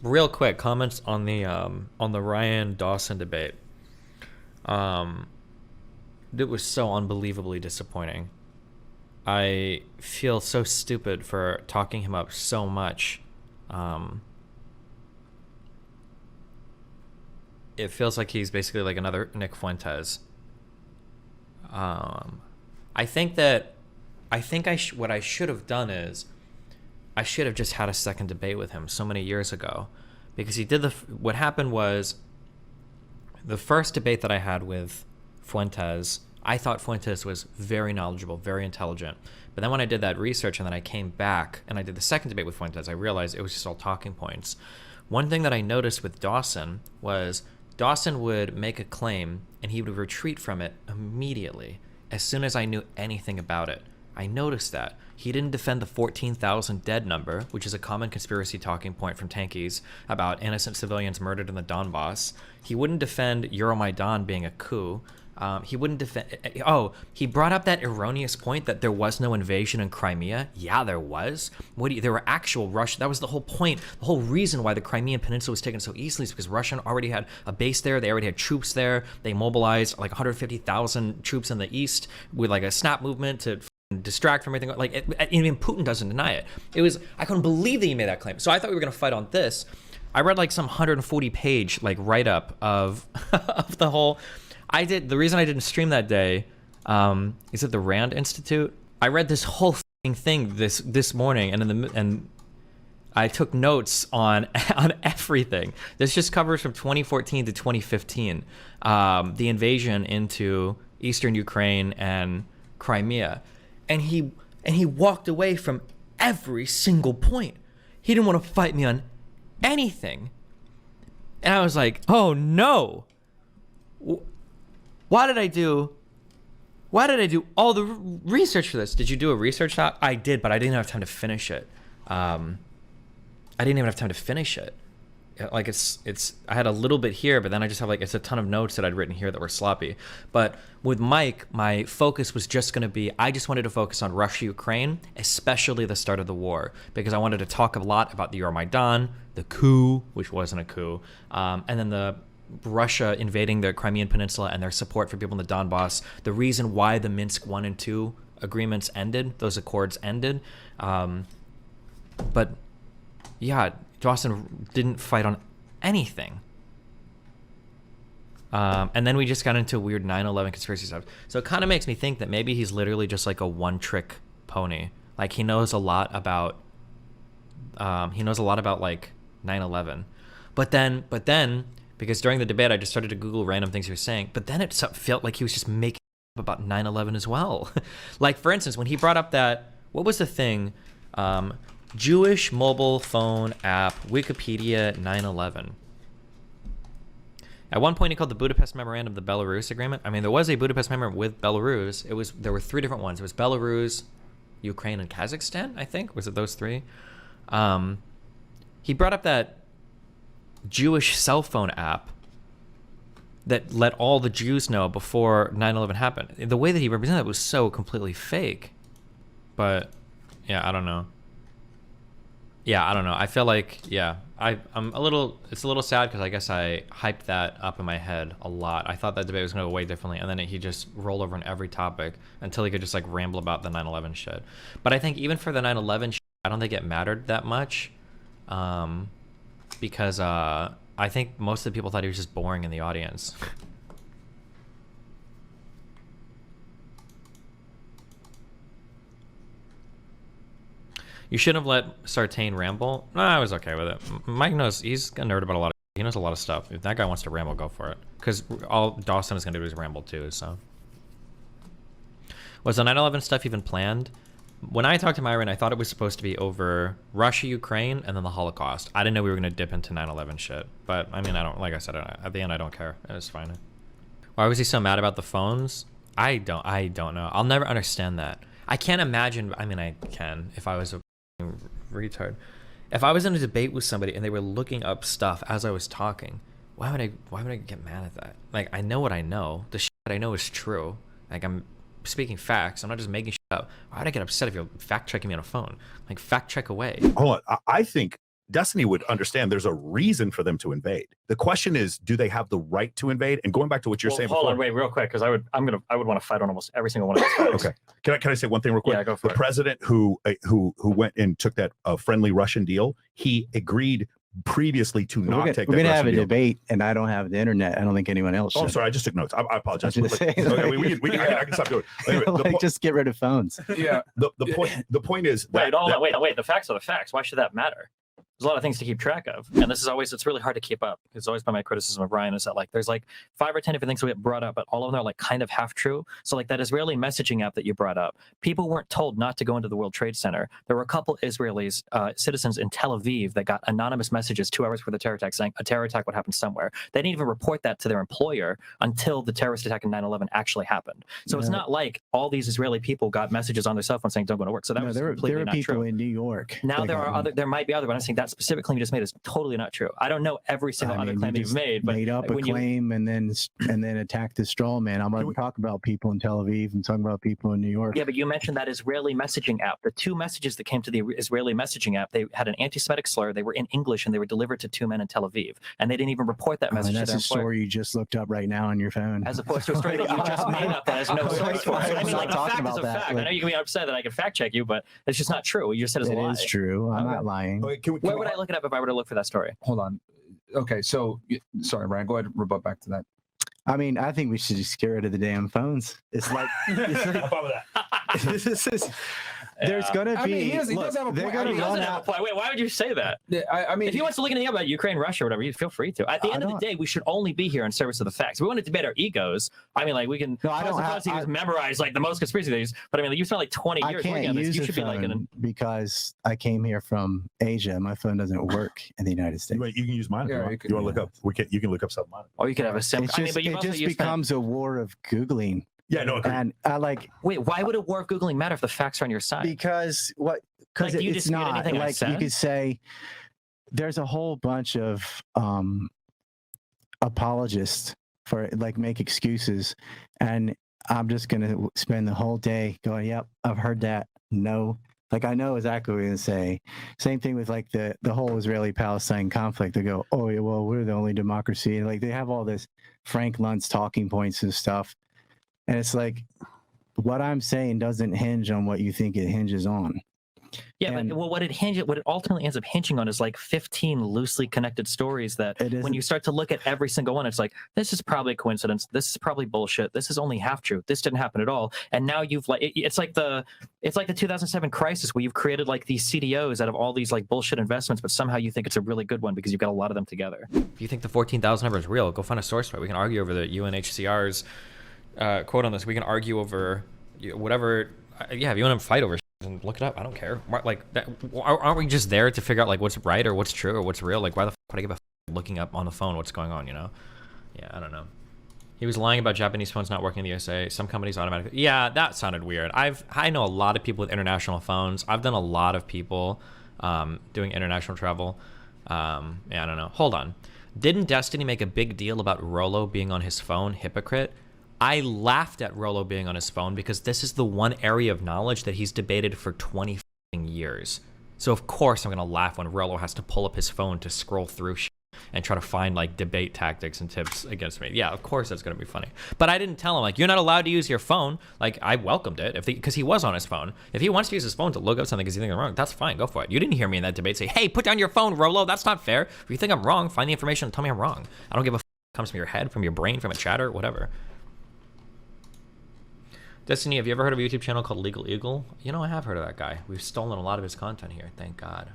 Real quick comments on the Ryan Dawson debate. Um, it was so unbelievably disappointing. I feel so stupid for talking him up so much. Um, it feels like he's basically like another Nick Fuentes. Um, I think that what I should have done is I should have just had a second debate with him so many years ago, because he did what happened was the first debate that I had with Fuentes. I thought Fuentes was very knowledgeable, very intelligent. But then when I did that research and then I came back and I did the second debate with Fuentes, I realized it was just all talking points. One thing that I noticed with Dawson was Dawson would make a claim and he would retreat from it immediately as soon as I knew anything about it. I noticed that. He didn't defend the 14,000 dead number, which is a common conspiracy talking point from tankies about innocent civilians murdered in the Donbass. He wouldn't defend Euromaidan being a coup. He wouldn't defend. Oh, he brought up that erroneous point that there was no invasion in Crimea. Yeah, there was. There were actual Russian. That was the whole point. The whole reason why the Crimean Peninsula was taken so easily is because Russia already had a base there. They already had troops there. They mobilized like 150,000 troops in the east with like a snap movement to distract from everything. Like even Putin doesn't deny it. I couldn't believe that he made that claim. So I thought we were gonna fight on this. I read like some 140-page like write-up of of the whole. The reason I didn't stream that day, is it the Rand Institute? I read this whole thing this morning, and I took notes on on everything. This just covers from 2014 to 2015, the invasion into eastern Ukraine and Crimea, and he walked away from every single point. He didn't want to fight me on anything, and I was like, oh no. Why did I do all the research for this? Did you do a research doc? I did, but I didn't have time to finish it. I didn't even have time to finish it. Like I had a little bit here, but then I just have it's a ton of notes that I'd written here that were sloppy. But with Mike, my focus was just going to be, I just wanted to focus on Russia, Ukraine, especially the start of the war, because I wanted to talk a lot about the Euromaidan, the coup, which wasn't a coup, and then the Russia invading the Crimean Peninsula and their support for people in the Donbass, the reason why the Minsk 1 and 2 agreements ended, those accords ended. But yeah, Dawson didn't fight on anything. And then we just got into weird 9/11 conspiracy stuff. So it kind of makes me think that maybe he's literally just like a one-trick pony. Like he knows a lot about like 9/11. But then because during the debate I just started to Google random things he was saying, but then it felt like he was just making up about 9/11 as well. Like for instance, when he brought up that, what was the thing? Jewish mobile phone app, Wikipedia 9/11. At one point he called the Budapest Memorandum the Belarus Agreement. I mean, there was a Budapest Memorandum with Belarus. There were three different ones. It was Belarus, Ukraine, and Kazakhstan, I think. Was it those three? He brought up that Jewish cell phone app that let all the Jews know before 9/11 happened. The way that he represented it was so completely fake. But yeah, I don't know. I feel like, it's a little sad because I guess I hyped that up in my head a lot. I thought that debate was going to go way differently, and then he just rolled over on every topic until he could just like ramble about the 9/11 shit. But I think even for the 9/11 shit, I don't think it mattered that much, because I think most of the people thought he was just boring in the audience. You shouldn't have let Sartain ramble. No, I was okay with it. Mike knows, he's a nerd about a lot of, he knows a lot of stuff. If that guy wants to ramble, go for it. Because all Dawson is going to do is ramble too, so. Was the 9/11 stuff even planned? When I talked to Myron, I thought it was supposed to be over Russia, Ukraine, and then the Holocaust. I didn't know we were going to dip into 9/11 shit. But, I mean, like I said, at the end, I don't care. It's fine. Why was he so mad about the phones? I don't know. I'll never understand that. I can't imagine, I mean, I can, if I was a retard. If I was in a debate with somebody and they were looking up stuff as I was talking, why would I get mad at that? Like, I know what I know. The shit I know is true. Like, I'm speaking facts. I'm not just making shit up. Why would I get upset if you're fact checking me on a phone? Like, fact check away. Hold on. I think Destiny would understand there's a reason for them to invade. The question is, do they have the right to invade? And going back to what you're saying hold before, on, wait, real quick, because I would want to fight on almost every single one of these facts. Okay, can I say one thing real quick? Yeah, go for the it. president who went and took that friendly Russian deal, he agreed previously to not take that. We're gonna have a deal. debate, and I don't have the internet. I don't think anyone else. Oh, I'm should. sorry, I just took notes. I apologize. I was gonna say, I can stop doing it. Anyway, just get rid of phones. Yeah. The point is that, wait. The facts are the facts. Why should that matter? There's a lot of things to keep track of, and it's really hard to keep up. It's always been my criticism of Ryan is that like there's like 5 or 10 different things that get brought up, but all of them are like kind of half true. So like that Israeli messaging app that you brought up, people weren't told not to go into the World Trade Center. There were a couple Israelis, citizens in Tel Aviv, that got anonymous messages 2 hours before the terror attack saying a terror attack would happen somewhere. They didn't even report that to their employer until the terrorist attack in 9/11 actually happened. So it's not like all these Israeli people got messages on their cell phone saying don't go to work. So that was completely not true. There were people in New York. Now there might be other, but I'm saying that specific claim you just made is totally not true. I don't know every single other claim you've made, but made up a claim and then attacked the straw man. I'm going to talk about people in Tel Aviv and talking about people in New York. Yeah, but you mentioned that Israeli messaging app. The 2 messages that came to the Israeli messaging app, they had an anti-Semitic slur. They were in English and they were delivered to 2 men in Tel Aviv, and they didn't even report that message. And that's to a story you just looked up right now on your phone, as opposed to a story that you just made up that has no source for it. I mean, like, the fact is a fact. I know you can be upset that I can fact check you, but it's just not true. You just said it's a lie. It is true. I'm not lying. Where would I look it up if I were to look for that story? Hold on. Okay, so sorry, Ryan. Go ahead and rebut back to that. I mean, I think we should just get rid of the damn phones. It's like, there's gonna be. I mean, he does have a point. They're gonna run out. Wait, why would you say that? I mean, if he wants to look anything about Ukraine, Russia, or whatever, you feel free to. At the end of the day, we should only be here in service of the facts. We want to debate our egos. I mean, like we can. No, I don't have to memorize like the most conspiracy theories, but I mean, like, you spent like 20 years working on this. You should be like because I came here from Asia. My phone doesn't work in the United States. You can use mine. Yeah, you want to look up? You can look up something. Or you could have a simple. It just becomes a war of Googling. Yeah, no. And I like. Wait, why would a war of Googling matter if the facts are on your side? Because it's not like you could say. There's a whole bunch of apologists for like make excuses, and I'm just gonna spend the whole day going, "Yep, I've heard that." No, like I know exactly what you're gonna say. Same thing with like the whole Israeli-Palestine conflict. They go, "Oh yeah, well we're the only democracy," and like they have all this Frank Luntz talking points and stuff. And it's like, what I'm saying doesn't hinge on what you think it hinges on. Yeah, but what it ultimately ends up hinging on is like 15 loosely connected stories that when you start to look at every single one, it's like, this is probably a coincidence. This is probably bullshit. This is only half true. This didn't happen at all. And now you've like, it's like the 2007 crisis where you've created like these CDOs out of all these like bullshit investments, but somehow you think it's a really good one because you've got a lot of them together. If you think the 14,000 number is real, go find a source for it. We can argue over the UNHCR's quote on this. We can argue over whatever. Yeah, if you want to fight over and look it up, I don't care. Like that, aren't we just there to figure out like what's right or what's true or what's real? Like why the would I give a looking up on the phone what's going on, you know? Yeah, I don't know. He was lying about Japanese phones not working in the USA. Some companies automatically. Yeah, that sounded weird. I know a lot of people with international phones. I've done a lot of people doing international travel. Yeah, I don't know. Hold on. Didn't Destiny make a big deal about Rolo being on his phone? Hypocrite. I laughed at Rolo being on his phone because this is the one area of knowledge that he's debated for 20 years. So of course I'm gonna laugh when Rolo has to pull up his phone to scroll through shit and try to find like debate tactics and tips against me. Yeah, of course that's gonna be funny. But I didn't tell him like you're not allowed to use your phone. Like I welcomed it because he was on his phone. If he wants to use his phone to look up something because he thinks I'm wrong, that's fine. Go for it. You didn't hear me in that debate say, "Hey, put down your phone, Rolo." That's not fair. If you think I'm wrong, find the information and tell me I'm wrong. I don't give a f it comes from your head, from your brain, from a chatter, whatever. Destiny, have you ever heard of a YouTube channel called Legal Eagle? You know, I have heard of that guy. We've stolen a lot of his content here, thank God.